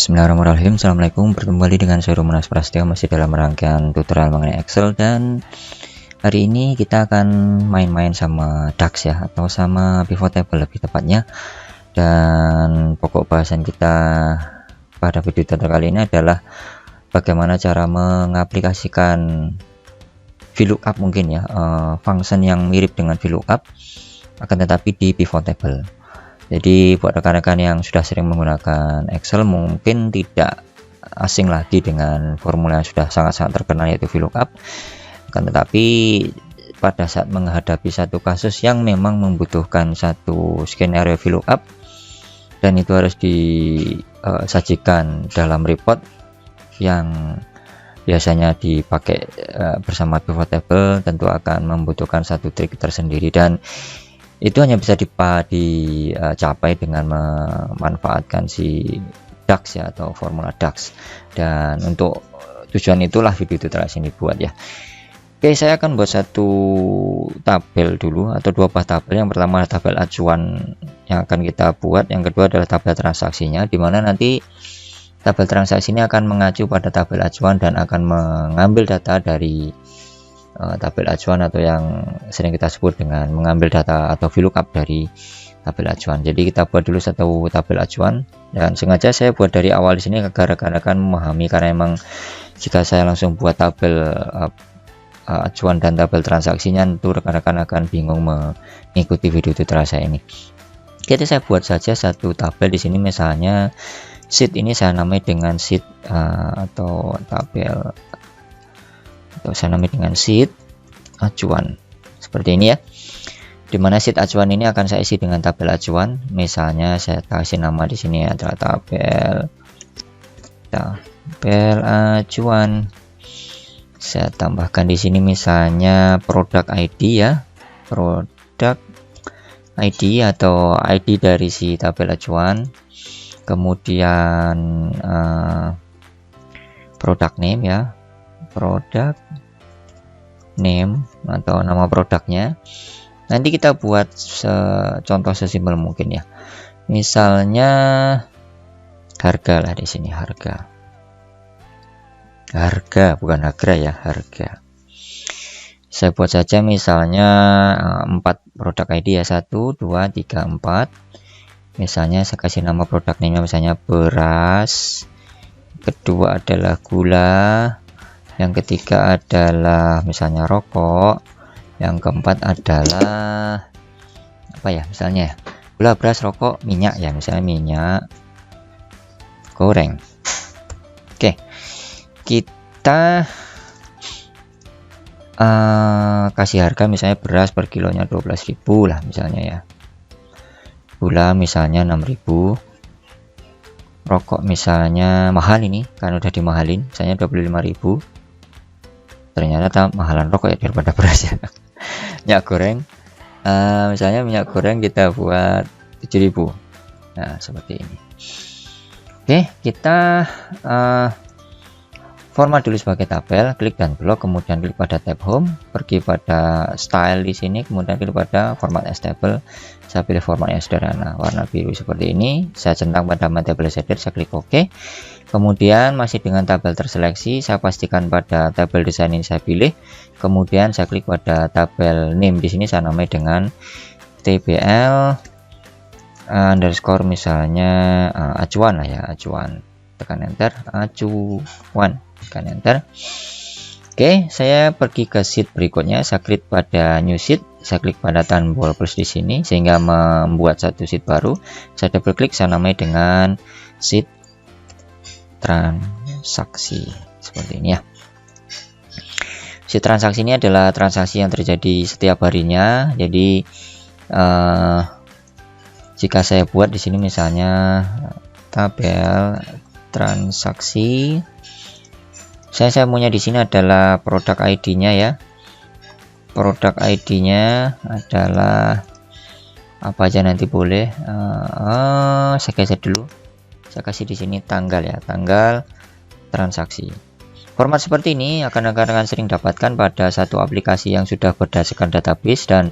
Bismillahirrahmanirrahim. Assalamualaikum, bertemu kembali dengan saya Rumanas Prasetyo, masih dalam rangkaian tutorial mengenai Excel. Dan hari ini kita akan main-main sama DAX ya, atau sama pivot table lebih tepatnya. Dan pokok bahasan kita pada video tutorial kali ini adalah bagaimana cara mengaplikasikan VLOOKUP mungkin ya, function yang mirip dengan VLOOKUP akan tetapi di pivot table. Jadi buat rekan-rekan yang sudah sering menggunakan Excel mungkin tidak asing lagi dengan formula yang sudah sangat-sangat terkenal yaitu VLOOKUP. Akan tetapi pada saat menghadapi satu kasus yang memang membutuhkan satu skenario VLOOKUP dan itu harus disajikan dalam report yang biasanya dipakai bersama pivot table, tentu akan membutuhkan satu trik tersendiri, dan itu hanya bisa dicapai dengan memanfaatkan si DAX ya, atau formula DAX. Dan untuk tujuan itulah video tutorial ini dibuat ya. Oke, saya akan buat satu tabel dulu, atau dua buah tabel. Yang pertama adalah tabel acuan yang akan kita buat, yang kedua adalah tabel transaksinya, dimana nanti tabel transaksi ini akan mengacu pada tabel acuan dan akan mengambil data dari tabel acuan, atau yang sering kita sebut dengan mengambil data atau VLOOKUP dari tabel acuan. Jadi kita buat dulu satu tabel acuan, dan sengaja saya buat dari awal di sini agar rekan-rekan memahami, karena memang jika saya langsung buat tabel acuan dan tabel transaksinya, tentu rekan-rekan akan bingung mengikuti video tutorial saya ini. Jadi saya buat saja satu tabel di sini, misalnya sheet ini saya namai dengan sheet atau tabel, atau saya namai dengan sheet acuan seperti ini ya, dimana sheet acuan ini akan saya isi dengan tabel acuan. Misalnya saya kasih nama di sini adalah tabel acuan. Saya tambahkan di sini misalnya produk ID ya, produk ID atau ID dari si tabel acuan, kemudian product name ya, product name atau nama produknya. Nanti kita buat contoh sesimpel mungkin ya, misalnya harga lah di sini, harga bukan harga ya, harga. Saya buat saja misalnya 4 produk ID ya, 1 2 3 4. Misalnya saya kasih nama produk name misalnya beras, kedua adalah gula, yang ketiga adalah misalnya rokok, yang keempat adalah apa ya, misalnya gula, beras, rokok, minyak ya, misalnya minyak goreng. Oke, kita kasih harga misalnya beras per kilonya 12.000 lah misalnya ya, gula misalnya 6.000, rokok misalnya mahal ini kan udah dimahalin misalnya 25.000, ternyata mahalan rokok ya daripada beras ya. Minyak goreng misalnya minyak goreng kita buat 7.000. Nah seperti ini. Oke, kita format dulu sebagai tabel, klik dan blok, kemudian klik pada tab home, pergi pada style di sini, kemudian klik pada format as table. Saya pilih format yang sederhana, warna biru seperti ini. Saya centang pada table header, saya klik OK. Kemudian masih dengan tabel terseleksi, saya pastikan pada tabel desain ini saya pilih. Kemudian saya klik pada tabel name di sini, saya namai dengan tbl underscore misalnya acuan lah ya, acuan. Tekan enter, acuan, tekan enter. Oke, saya pergi ke sheet berikutnya, saya klik pada new sheet, saya klik pada tombol plus di sini sehingga membuat satu sheet baru. Saya double klik, saya namai dengan sheet transaksi seperti ini ya. Sheet transaksi ini adalah transaksi yang terjadi setiap harinya. Jadi jika saya buat di sini misalnya tabel transaksi, saya maunya di sini adalah produk ID-nya ya. Produk ID-nya adalah apa aja nanti boleh. Saya geser dulu. Saya kasih di sini tanggal ya, tanggal transaksi. Format seperti ini akan rekan-rekan sering dapatkan pada satu aplikasi yang sudah berdasarkan database, dan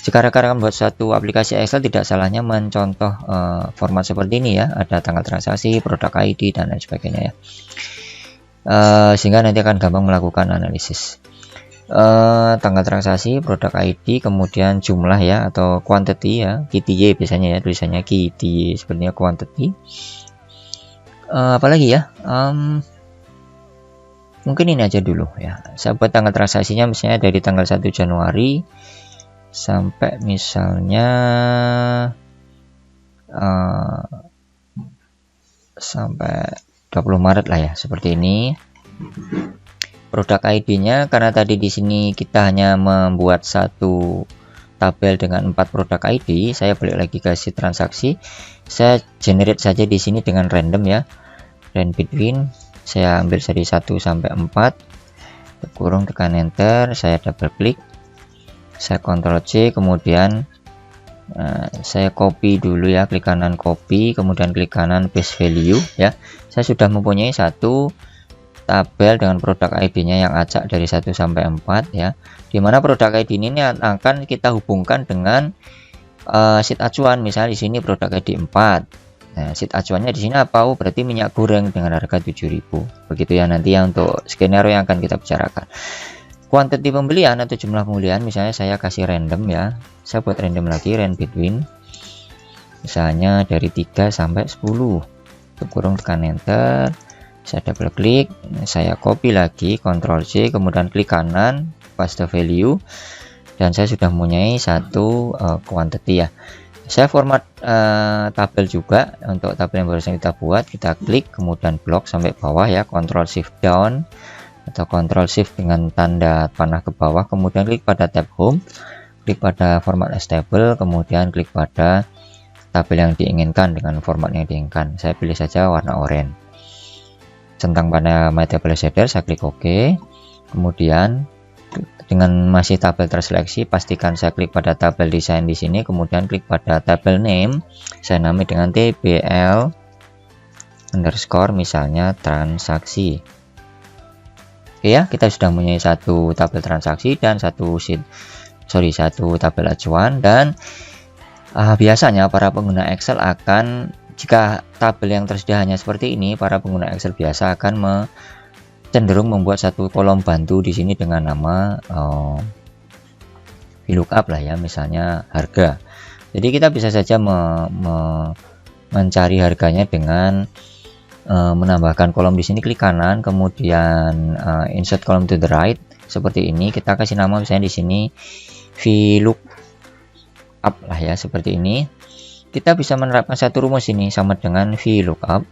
Jika rekan-rekan buat suatu aplikasi Excel, tidak salahnya mencontoh format seperti ini ya, ada tanggal transaksi, produk ID, dan lain sebagainya ya, sehingga nanti akan gampang melakukan analisis. Tanggal transaksi, produk ID, kemudian jumlah ya, atau quantity ya, QTY biasanya ya, tulisannya QTY sebenarnya quantity. Apalagi ya, mungkin ini aja dulu ya. Saya buat tanggal transaksinya misalnya dari tanggal 1 Januari sampai misalnya sampai 20 Maret lah ya, seperti ini. Produk ID-nya, karena tadi di sini kita hanya membuat satu tabel dengan 4 produk ID, saya balik lagi ke sheet transaksi. Saya generate saja di sini dengan random ya, range between. Saya ambil dari 1 sampai 4, kurung, tekan enter, saya double klik, saya Ctrl C, kemudian saya copy dulu ya, klik kanan copy, kemudian klik kanan paste value ya. Saya sudah mempunyai satu tabel dengan produk ID-nya yang acak dari 1 sampai 4 ya, dimana produk ID ini akan kita hubungkan dengan sheet acuan. Misalnya di sini produk ID 4. Nah, sheet acuannya di sini apa? Oh, berarti minyak goreng dengan harga 7.000. Begitu ya nanti ya untuk skenario yang akan kita bicarakan. Kuantiti pembelian atau jumlah pembelian, misalnya saya kasih random ya. Saya buat random lagi, range between. Misalnya dari 3 sampai 10. Kurung, tekan enter. Saya double klik, saya copy lagi, Ctrl C, kemudian klik kanan, paste value, dan saya sudah mempunyai satu quantity ya. Saya format tabel juga untuk tabel yang barusan kita buat. Kita klik, kemudian blok sampai bawah ya, Ctrl Shift down atau Ctrl Shift dengan tanda panah ke bawah, kemudian klik pada tab home, klik pada format as table, kemudian klik pada tabel yang diinginkan dengan format yang diinginkan. Saya pilih saja warna oranye. Centang pada My Table Shader, saya klik OK. Kemudian dengan masih tabel terseleksi, pastikan saya klik pada tabel desain di sini, kemudian klik pada tabel name, saya namai dengan TBL underscore misalnya transaksi. Oke ya, kita sudah mempunyai satu tabel transaksi dan satu tabel acuan. Dan biasanya para pengguna Excel akan, jika tabel yang tersedia hanya seperti ini, para pengguna Excel biasa akan cenderung membuat satu kolom bantu di sini dengan nama VLOOKUP lah ya, misalnya harga. Jadi kita bisa saja mencari harganya dengan menambahkan kolom di sini, klik kanan, kemudian insert column to the right seperti ini. Kita kasih nama misalnya di sini VLOOKUP lah ya, seperti ini. Kita bisa menerapkan satu rumus ini sama dengan VLOOKUP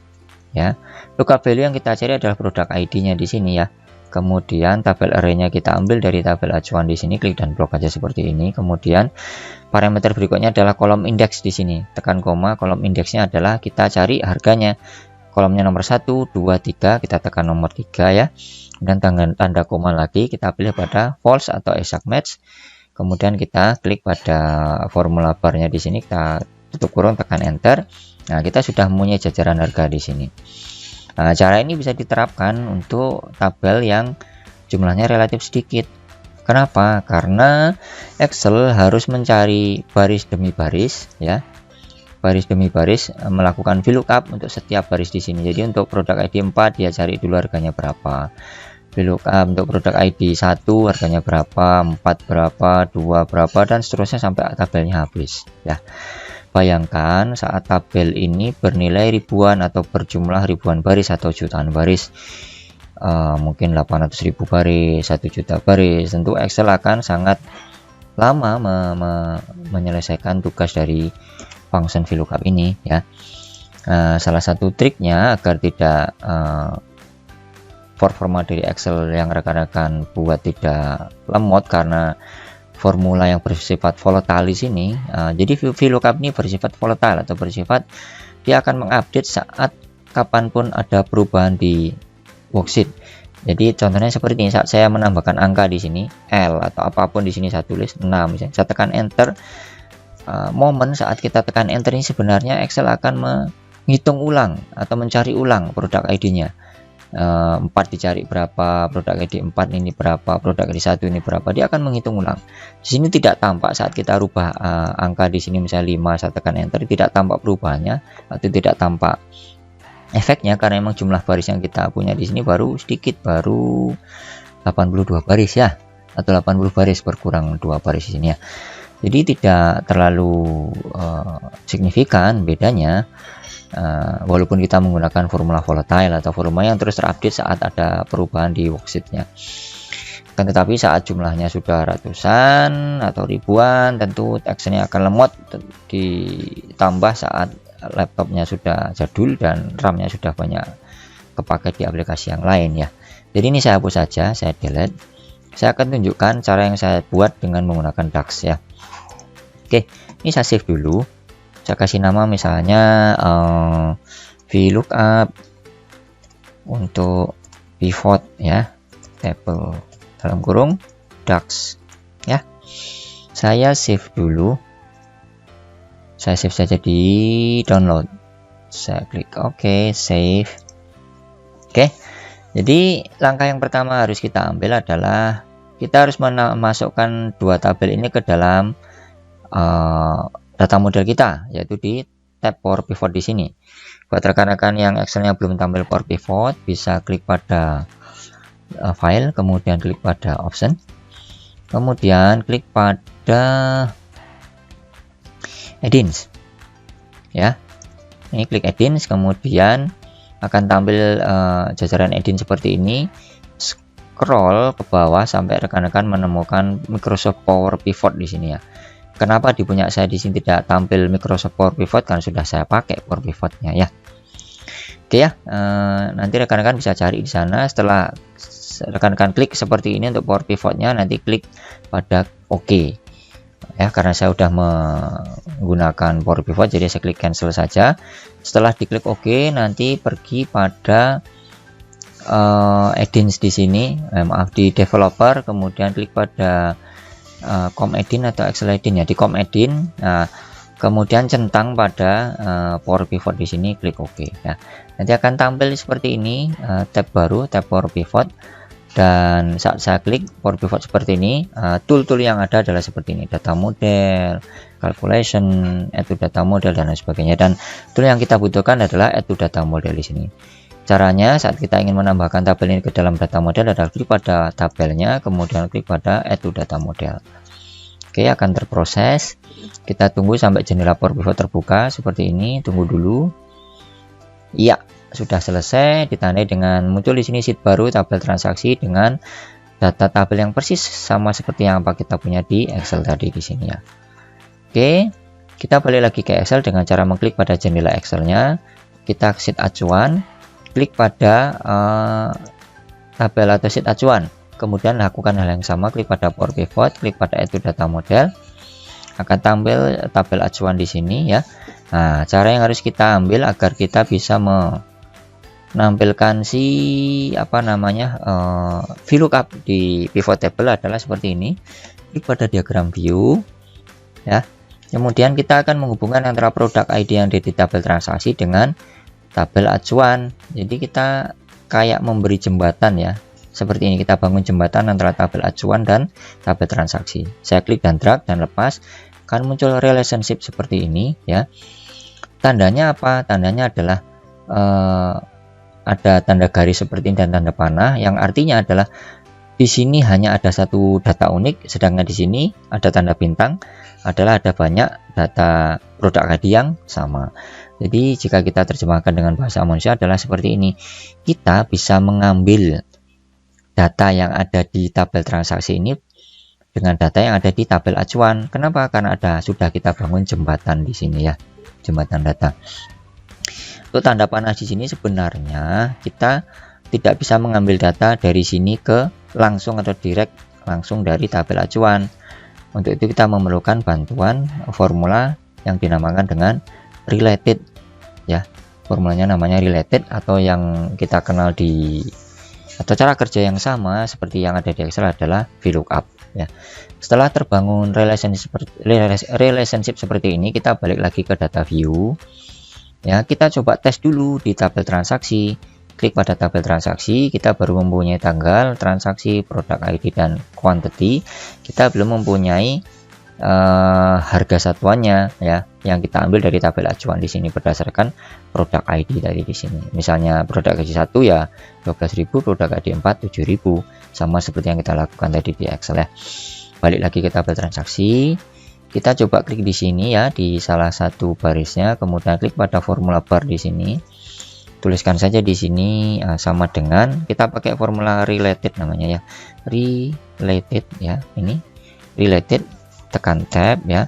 ya. Lookup value yang kita cari adalah produk ID-nya di sini ya. Kemudian tabel array-nya kita ambil dari tabel acuan di sini, klik dan blok aja seperti ini. Kemudian parameter berikutnya adalah kolom indeks di sini. Tekan koma, kolom indeksnya adalah kita cari harganya. Kolomnya nomor 1, 2, 3, kita tekan nomor 3 ya. Dan tanda koma lagi kita pilih pada false atau exact match. Kemudian kita klik pada formula bar-nya di sini, kita tutup kurung, tekan enter. Nah, kita sudah mempunyai jajaran harga di sini. Nah, cara ini bisa diterapkan untuk tabel yang jumlahnya relatif sedikit. Kenapa? Karena Excel harus mencari baris demi baris ya. Baris demi baris melakukan VLOOKUP untuk setiap baris di sini. Jadi untuk produk ID 4 dia cari dulu harganya berapa. VLOOKUP untuk produk ID 1 harganya berapa, 4 berapa, 2 berapa, dan seterusnya sampai tabelnya habis ya. Bayangkan saat tabel ini bernilai ribuan atau berjumlah ribuan baris atau jutaan baris, mungkin 800.000 baris, 1 juta baris, tentu Excel akan sangat lama menyelesaikan tugas dari function VLOOKUP ini ya. Salah satu triknya agar tidak performa dari Excel yang rekan-rekan buat tidak lemot karena formula yang bersifat volatile di sini. Jadi VLOOKUP ini bersifat volatile atau bersifat dia akan mengupdate saat kapanpun ada perubahan di worksheet. Jadi contohnya seperti ini, saat saya menambahkan angka di sini L atau apapun di sini saya tulis 6 misalnya, saya tekan enter. Momen saat kita tekan enter ini sebenarnya Excel akan menghitung ulang atau mencari ulang produk ID-nya. 4 dicari berapa, produk ID 4 ini berapa, produk ID 1 ini berapa, dia akan menghitung ulang. Di sini tidak tampak saat kita rubah angka di sini misalnya 5, saya tekan enter, tidak tampak perubahannya atau tidak tampak efeknya karena memang jumlah baris yang kita punya di sini baru sedikit, baru 82 baris ya, atau 80 baris, berkurang 2 baris di sini ya. Jadi tidak terlalu signifikan bedanya, walaupun kita menggunakan formula volatile atau formula yang terus terupdate saat ada perubahan di worksheetnya. Kan tetapi saat jumlahnya sudah ratusan atau ribuan, tentu teksnya akan lemot, ditambah saat laptopnya sudah jadul dan RAM-nya sudah banyak kepakai di aplikasi yang lain ya. Jadi ini saya hapus saja, saya delete. Saya akan tunjukkan cara yang saya buat dengan menggunakan DAX ya. Oke, ini saya save dulu. Saya kasih nama misalnya VLOOKUP untuk pivot ya, table dalam kurung DAX ya. Saya save dulu. Saya save saja di download. Saya klik OK, save. Oke. Jadi langkah yang pertama harus kita ambil adalah kita harus memasukkan dua tabel ini ke dalam data model kita, yaitu di tab Power Pivot di sini. Buat rekan-rekan yang Excelnya belum tampil Power Pivot, bisa klik pada file, kemudian klik pada option, kemudian klik pada add-ins ya. Ini klik add-ins, kemudian akan tampil jajaran add-in seperti ini. Scroll ke bawah sampai rekan-rekan menemukan Microsoft Power Pivot di sini ya. Kenapa di punya saya di sini tidak tampil Microsoft Power Pivot? Karena sudah saya pakai Power Pivotnya ya. Oke ya, nanti rekan-rekan bisa cari di sana. Setelah rekan-rekan klik seperti ini untuk Power Pivotnya, nanti klik pada OK ya. Karena saya sudah menggunakan Power Pivot, jadi saya klik cancel saja. Setelah diklik OK, nanti pergi pada add-ins di sini, maaf, di developer, kemudian klik pada com add-in atau Excel add-in ya, di com add-in. Nah, kemudian centang pada Power Pivot di sini, klik OK ya. Nanti akan tampil seperti ini, tab baru, tab Power Pivot. Dan saat saya klik Power Pivot seperti ini, tool-tool yang ada adalah seperti ini: data model, calculation, add to data model, dan lain sebagainya. Dan tool yang kita butuhkan adalah add to data model di sini. Caranya saat kita ingin menambahkan tabel ini ke dalam data model adalah klik pada tabelnya, kemudian klik pada add to data model. Oke, akan terproses. Kita tunggu sampai jendela Power Pivot terbuka seperti ini. Tunggu dulu. Iya, sudah selesai. Ditandai dengan muncul di sini sheet baru, tabel transaksi dengan data tabel yang persis sama seperti yang apa kita punya di Excel tadi di sini ya. Oke, kita balik lagi ke Excel dengan cara mengklik pada jendela Excelnya. Kita ke sheet acuan, klik pada tabel atau sheet acuan, kemudian lakukan hal yang sama, klik pada Power Pivot, klik pada add to data model, akan tampil tabel acuan di sini ya. Nah, cara yang harus kita ambil agar kita bisa menampilkan si VLOOKUP di pivot table adalah seperti ini. Klik pada diagram view ya. Kemudian kita akan menghubungkan antara produk ID yang ada di tabel transaksi dengan tabel acuan. Jadi kita kayak memberi jembatan ya. Seperti ini, kita bangun jembatan antara tabel acuan dan tabel transaksi. Saya klik dan drag dan lepas, akan muncul relationship seperti ini ya. Tandanya apa? Tandanya adalah ada tanda garis seperti ini dan tanda panah, yang artinya adalah di sini hanya ada satu data unik, sedangkan di sini ada tanda bintang adalah ada banyak data produk ID yang sama. Jadi jika kita terjemahkan dengan bahasa manusia adalah seperti ini. Kita bisa mengambil data yang ada di tabel transaksi ini dengan data yang ada di tabel acuan. Kenapa? Karena sudah kita bangun jembatan di sini ya, jembatan data. Untuk tanda panah di sini sebenarnya kita tidak bisa mengambil data dari sini ke langsung atau direct langsung dari tabel acuan. Untuk itu kita memerlukan bantuan formula yang dinamakan dengan related ya. Formulanya namanya related, atau yang kita kenal atau cara kerja yang sama seperti yang ada di Excel adalah VLOOKUP ya. Setelah terbangun relationship seperti ini, kita balik lagi ke data view ya. Kita coba tes dulu di tabel transaksi. klik pada tabel transaksi, kita baru mempunyai tanggal, transaksi, produk ID, dan quantity. Kita belum mempunyai harga satuannya ya, yang kita ambil dari tabel acuan di sini berdasarkan produk ID tadi di sini. Misalnya produk ID 1 ya 12.000, produk ID 4 7.000, sama seperti yang kita lakukan tadi di Excel ya. Balik lagi ke tabel transaksi, kita coba klik di sini ya, di salah satu barisnya, kemudian klik pada formula bar di sini. Tuliskan saja di sini sama dengan, kita pakai formula related namanya ya, related ya, ini related, tekan tab ya.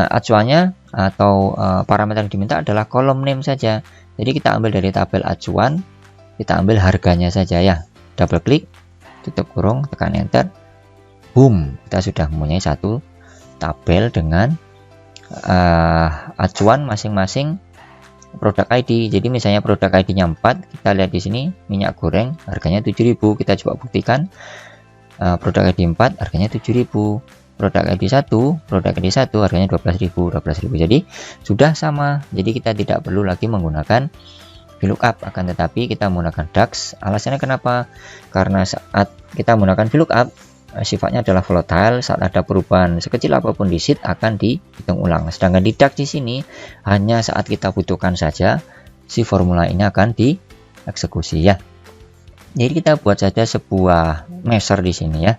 Acuannya atau parameter yang diminta adalah kolom name saja. Jadi kita ambil dari tabel acuan, kita ambil harganya saja ya. Double klik, tutup kurung, tekan enter, boom, kita sudah mempunyai satu tabel dengan acuan masing-masing produk ID. Jadi misalnya produk ID-nya 4, kita lihat di sini minyak goreng harganya 7.000. Kita coba buktikan, produk ID 4 harganya 7.000, produk ID 1 harganya 12.000. Jadi sudah sama. Jadi kita tidak perlu lagi menggunakan VLOOKUP, akan tetapi kita menggunakan DAX. Alasannya kenapa? Karena saat kita menggunakan VLOOKUP, sifatnya adalah volatile. Saat ada perubahan sekecil apapun di sheet akan dihitung ulang. Sedangkan di DAX di sini hanya saat kita butuhkan saja si formula ini akan dieksekusi ya. Jadi kita buat saja sebuah measure di sini ya.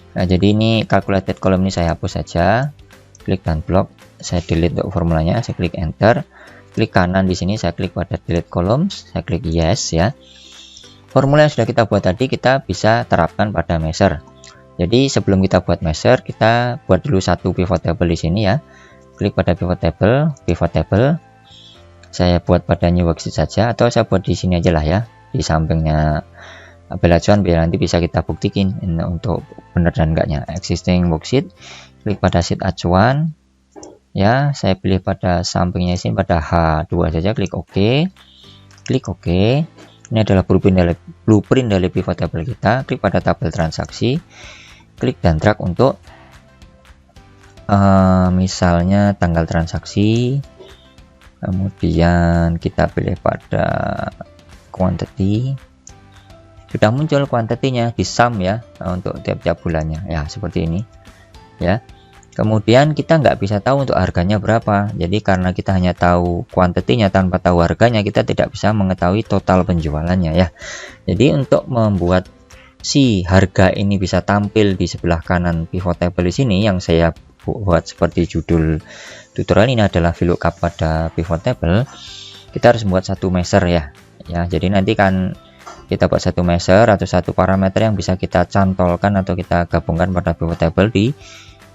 Nah, jadi ini calculated column ini saya hapus saja. Klik dan blok, saya delete untuk formulanya, saya klik enter. Klik kanan di sini, saya klik pada delete columns, saya klik yes ya. Formula yang sudah kita buat tadi kita bisa terapkan pada measure. Jadi sebelum kita buat measure, kita buat dulu satu pivot table di sini ya. Klik pada pivot table. Saya buat pada new worksheet saja, atau saya buat di sini aja lah ya, di sampingnya tabel acuan, biar nanti bisa kita buktikan untuk benar dan enggaknya. Existing worksheet, klik pada sheet acuan ya, saya pilih pada sampingnya sini pada H2 saja, klik OK. Klik OK. Ini adalah blueprint dari pivot table kita. Klik pada tabel transaksi, klik dan drag untuk misalnya tanggal transaksi, kemudian kita pilih pada quantity. Sudah muncul kuantitinya di sum ya, untuk tiap-tiap bulannya ya, seperti ini ya. Kemudian kita nggak bisa tahu untuk harganya berapa, jadi karena kita hanya tahu kuantitinya tanpa tahu harganya, kita tidak bisa mengetahui total penjualannya ya. Jadi untuk membuat si harga ini bisa tampil di sebelah kanan pivot table di sini, yang saya buat seperti judul tutorial ini adalah VLOOKUP pada pivot table, kita harus membuat satu measure ya. Jadi nanti kan kita buat satu measure atau satu parameter yang bisa kita cantolkan atau kita gabungkan pada pivot table di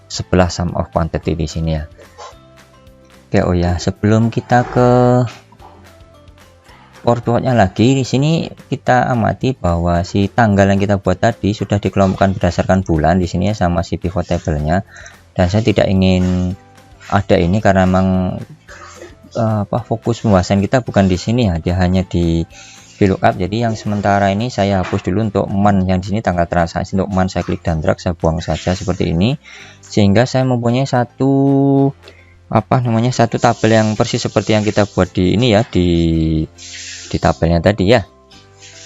sebelah sum of quantity di sini ya. Oke, oh ya, sebelum kita ke power pivotnya lagi, di sini kita amati bahwa si tanggal yang kita buat tadi sudah dikelompokkan berdasarkan bulan di sini ya, sama si pivot table-nya. Dan saya tidak ingin ada ini karena memang fokus pembahasan kita bukan di sini ya, dia hanya di VLOOKUP. Jadi yang sementara ini saya hapus dulu untuk month, yang di sini tanggal transaksi. Untuk month saya klik dan drag, saya buang saja seperti ini, sehingga saya mempunyai satu satu tabel yang persis seperti yang kita buat di ini ya, di tabelnya tadi ya,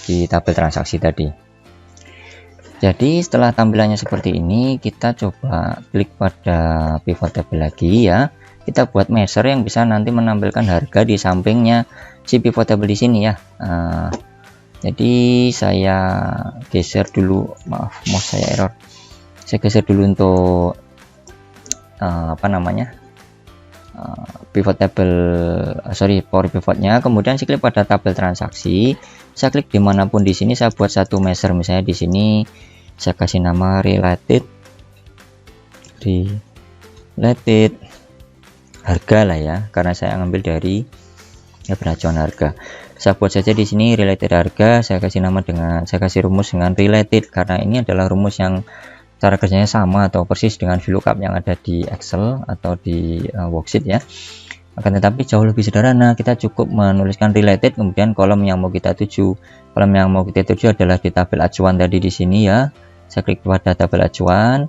di tabel transaksi tadi. Jadi setelah tampilannya seperti ini, kita coba klik pada pivot table lagi ya. Kita buat measure yang bisa nanti menampilkan harga di sampingnya si pivot table di sini ya. Jadi saya geser dulu, maaf mouse saya error. Saya geser dulu untuk pivot table, power pivotnya. Kemudian saya klik pada tabel transaksi. Saya klik dimanapun di sini, saya buat satu measure. Misalnya di sini saya kasih nama related harga lah ya, karena saya ngambil dari peracuan harga. Saya buat saja di sini related harga, saya kasih nama dengan, saya kasih rumus dengan related, karena ini adalah rumus yang cara kerjanya sama atau persis dengan VLOOKUP yang ada di Excel atau di worksheet ya. Akan tetapi jauh lebih sederhana, kita cukup menuliskan related, kemudian kolom yang mau kita tuju. Kolom yang mau kita tuju adalah di tabel acuan tadi di sini ya. Saya klik pada tabel acuan,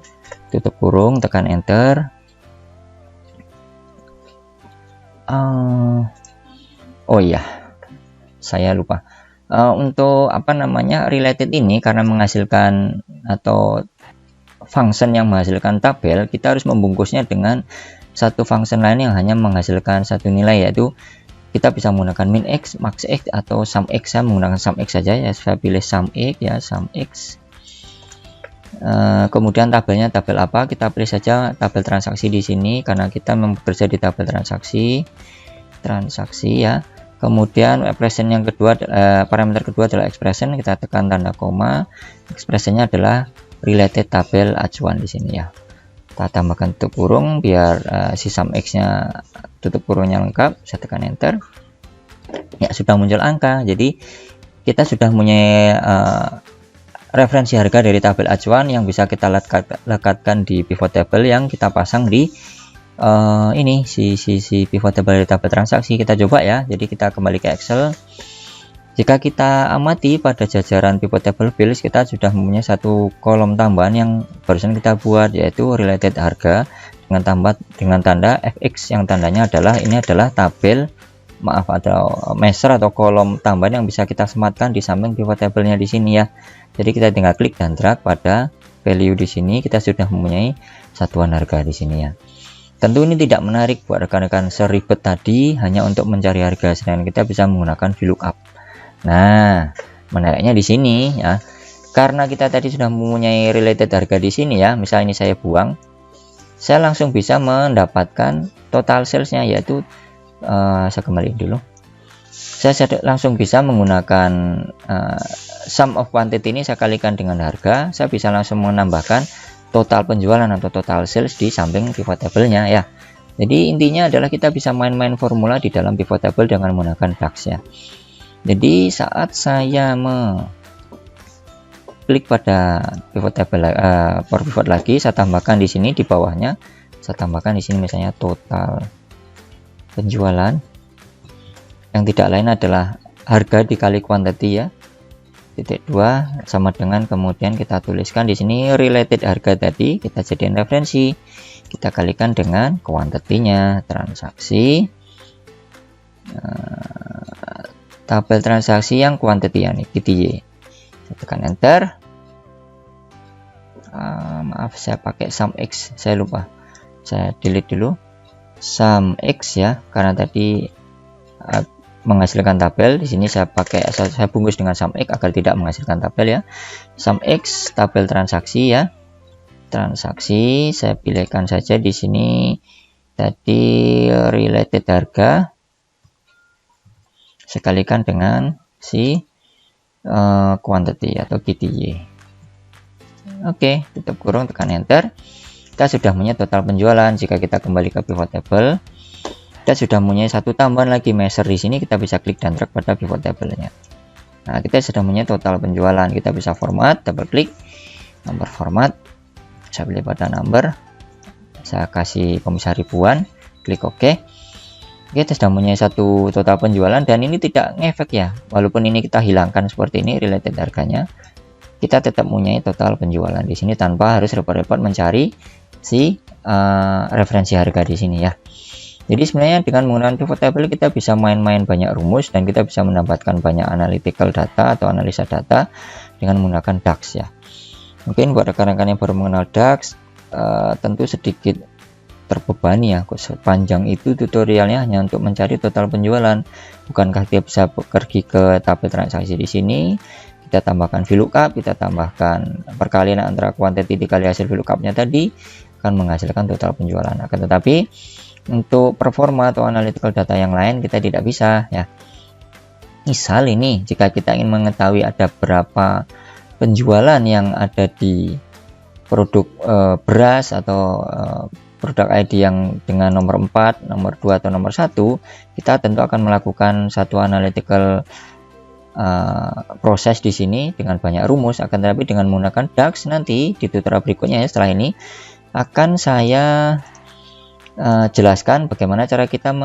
tutup kurung, tekan enter. Oh iya, saya lupa. Untuk apa namanya, related ini karena menghasilkan atau function yang menghasilkan tabel, kita harus membungkusnya dengan satu function lain yang hanya menghasilkan satu nilai, yaitu kita bisa menggunakan min x, max x, atau sum x. Saya menggunakan sum x saja ya, saya pilih sum x ya, sum x. Kemudian tabelnya tabel apa, kita pilih saja tabel transaksi di sini karena kita bekerja di tabel transaksi ya. Kemudian expression yang kedua, parameter kedua adalah expression, kita tekan tanda koma. Expressionnya adalah related tabel acuan di sini ya. Kita tambahkan tutup kurung biar si sum x nya tutup kurungnya lengkap. Saya tekan enter. Ya, sudah muncul angka. Jadi kita sudah punya referensi harga dari tabel acuan yang bisa kita lekatkan di pivot table yang kita pasang di ini si pivot table dari tabel transaksi. Kita coba ya. Jadi kita kembali ke Excel. Jika kita amati pada jajaran pivot table fields, kita sudah mempunyai satu kolom tambahan yang barusan kita buat, yaitu related harga dengan tanda fx, yang tandanya adalah ini adalah tabel atau measure atau kolom tambahan yang bisa kita sematkan di samping pivot table-nya di sini ya. Jadi kita tinggal klik dan drag pada value di sini, kita sudah mempunyai satuan harga di sini ya. Tentu ini tidak menarik buat rekan-rekan seribet tadi hanya untuk mencari harga, sedangkan kita bisa menggunakan VLOOKUP. Nah, menariknya di sini ya, karena kita tadi sudah mempunyai related harga di sini ya. Misal ini saya buang, saya langsung bisa mendapatkan total salesnya, yaitu saya kembali dulu. Saya langsung bisa menggunakan sum of quantity ini, saya kalikan dengan harga, saya bisa langsung menambahkan total penjualan atau total sales di samping pivot table-nya ya. Jadi intinya adalah kita bisa main-main formula di dalam pivot table dengan menggunakan DAX ya. Jadi saat saya klik pada pivot table for pivot lagi, saya tambahkan di sini di bawahnya, saya tambahkan di sini misalnya total penjualan yang tidak lain adalah harga dikali quantity ya. Titik 2 sama dengan, kemudian kita tuliskan di sini related harga tadi, kita jadikan referensi, kita kalikan dengan quantity-nya, transaksi tabel transaksi yang quantity ya nih, QTY. Saya tekan enter. Maaf, saya pakai sum x, saya lupa, saya delete dulu sum x ya, karena tadi menghasilkan tabel. Di sini saya bungkus dengan sum x agar tidak menghasilkan tabel ya. Sum x tabel transaksi ya. Transaksi saya pilihkan saja di sini tadi related harga. Saya kalikan dengan si quantity atau QTY. Oke, tutup kurung, tekan enter. Kita sudah punya total penjualan. Jika kita kembali ke pivot table, kita sudah mempunyai satu tambahan lagi measure di sini, kita bisa klik dan drag pada pivot table-nya. Nah, kita sudah mempunyai total penjualan. Kita bisa format, double klik, number format. Saya pilih pada number. Saya kasih pemisah ribuan, klik OK. Kita sudah mempunyai satu total penjualan dan ini tidak ngefek ya. Walaupun ini kita hilangkan seperti ini related harganya, kita tetap mempunyai total penjualan di sini tanpa harus repot-repot mencari si referensi harga di sini ya. Jadi sebenarnya dengan menggunakan pivot table kita bisa main-main banyak rumus dan kita bisa mendapatkan banyak analytical data atau analisa data dengan menggunakan DAX ya. Mungkin buat rekan-rekan yang baru mengenal DAX tentu sedikit terbebani ya, kok sepanjang itu tutorialnya hanya untuk mencari total penjualan. Bukankah kita bisa pergi ke tabel transaksi di sini, kita tambahkan VLOOKUP, kita tambahkan perkalian antara quantity dikali hasil VLOOKUP-nya tadi akan menghasilkan total penjualan. Akan tetapi untuk performa atau analytical data yang lain kita tidak bisa ya. Misal ini, jika kita ingin mengetahui ada berapa penjualan yang ada di produk beras atau produk ID yang dengan nomor 4, nomor 2 atau nomor 1, kita tentu akan melakukan satu analytical proses di sini dengan banyak rumus. Akan tetapi dengan menggunakan DAX nanti di tutorial berikutnya ya, setelah ini akan saya jelaskan bagaimana cara kita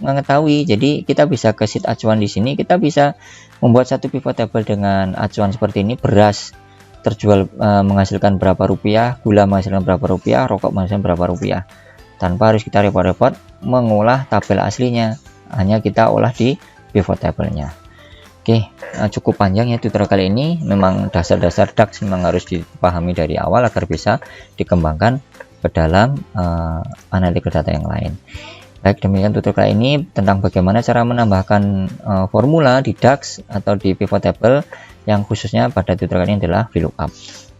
mengetahui. Jadi kita bisa ke sheet acuan di sini, kita bisa membuat satu pivot table dengan acuan seperti ini. Beras terjual menghasilkan berapa rupiah, gula menghasilkan berapa rupiah, rokok menghasilkan berapa rupiah, tanpa harus kita repot-repot mengolah tabel aslinya, hanya kita olah di pivot table-nya. Oke, cukup panjang ya tutorial kali ini. Memang dasar-dasar DAX memang harus dipahami dari awal agar bisa dikembangkan ke dalam analytical data yang lain. Baik, demikian tutorial kali ini tentang bagaimana cara menambahkan formula di DAX atau di pivot table, yang khususnya pada tutorial kali ini adalah VLOOKUP.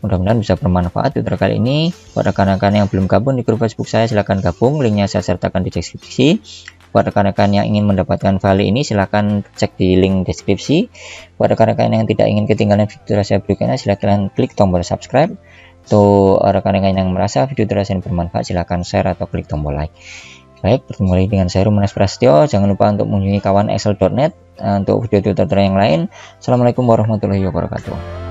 Mudah-mudahan bisa bermanfaat tutorial kali ini. Buat rekan-rekan yang belum gabung di grup Facebook saya, silahkan gabung, linknya saya sertakan di deskripsi. Buat rekan-rekan yang ingin mendapatkan file ini, silahkan cek di link deskripsi. Buat rekan-rekan yang tidak ingin ketinggalan video saya berikutnya, silahkan klik tombol subscribe. Untuk rekan-rekan yang merasa video saya bermanfaat, silahkan share atau klik tombol like. Baik, bertemu lagi dengan saya Rumanes Prasetyo. Jangan lupa untuk mengunjungi kawan excel.net untuk video tutorial yang lain. Assalamualaikum warahmatullahi wabarakatuh.